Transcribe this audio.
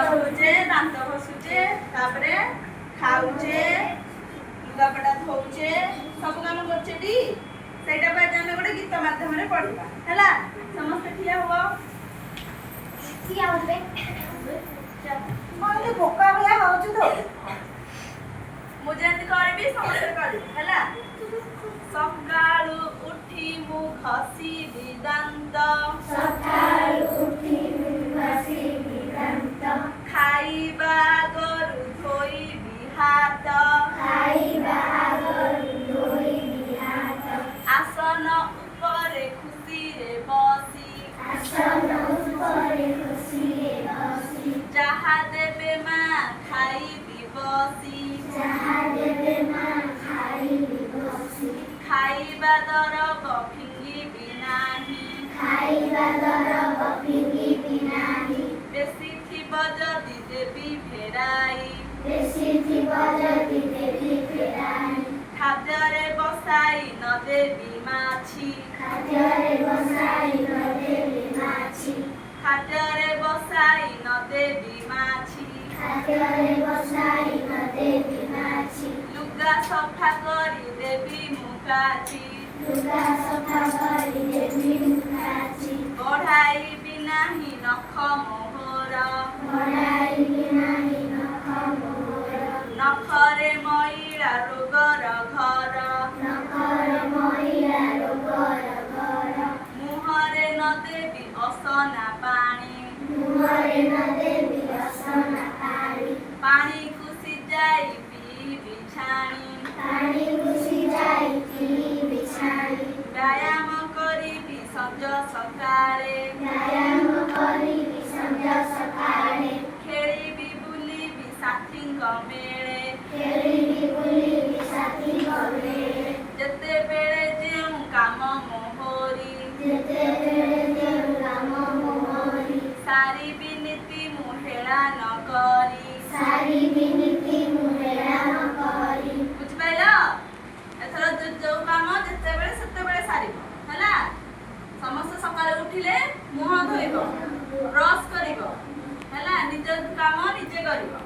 ଗାଧୋଉଛେ ଦାନ୍ତ ଘଷୁଛେ ତାପରେ ଖାଉଛେ ଲୁଗାପଟା ଧୋଉଛେ ସବୁ କାମ କରୁଛେ ଟି ସେଇଟା ପାଇଁ ଆମେ ଗୋଟେ ଗୀତ ମାଧ୍ୟମରେ ପଢିବା ହେଲା ସମସ୍ତେ ଠିଆ ହୁଅ ଠିଆ ହେବେ ମାନେ ଭୋକା ଭଳିଆ ହଉଛି ତ ମୁଁ ଯେମିତି କରିବି ସମସ୍ତେ କରିବେ ହେଲା ସକାଳୁ ଉଠି ମୁଁ ଘଷିବି ଦାନ୍ତ ଖାଇବା ଆଗରୁ ଧୋଇବି ହାତ ଆସନ ଉପରେ ଖୁସିରେ ବସି ଯାହା ଦେବେ ମା ଖାଇବି ବସି ଖାଇବା ଦରବ ଫିଙ୍ଗିବି ନାହିଁ ବେଶୀ ଥିବ ଯଦି ଦେବି ଫେରାଇ ଖାଦ୍ୟରେ ବସାଇ ନ ଦେବି ମାଛି ଖାଦ୍ୟରେ ବସାଇ ନ ଦେବି ମାଛି ଲୁଗା ସଫା କରି ଦେବି ମୁଁ କାଚି ବଢ଼ାଇବି ନାହିଁ ନଖ ମୋହର ନଖରେ ମଇଳା ରୋଗର ଘର ମୁହଁରେ ନ ଦେବି ଅସନା ପାଣି ପାଣିକୁ ସିଝାଇ ପିଇବି ଛାଣି ବ୍ୟାୟାମ କରିବି ସଞ୍ଜ ସକାଳେ ଖେଳିବି ବୁଲିବି ସାଥୀଙ୍କ ମେଳେ ଯେତେବେଳେ ଯେଉଁ କାମ ମୋହରି ସାରିବି ନୀତି ମୁଁ ହେଳା ନ କରି ବୁଝିପାରିଲ ଏଥର ଯୋଉ କାମ ଯେତେବେଳେ ସେତେବେଳେ ସାରିବ ହେଲା ସମସ୍ତେ ସକାଳେ ଉଠିଲେ ମୁହଁ ଧୋଇବ ବ୍ରଶ କରିବ ହେଲା ନିଜ କାମ ନିଜେ କରିବ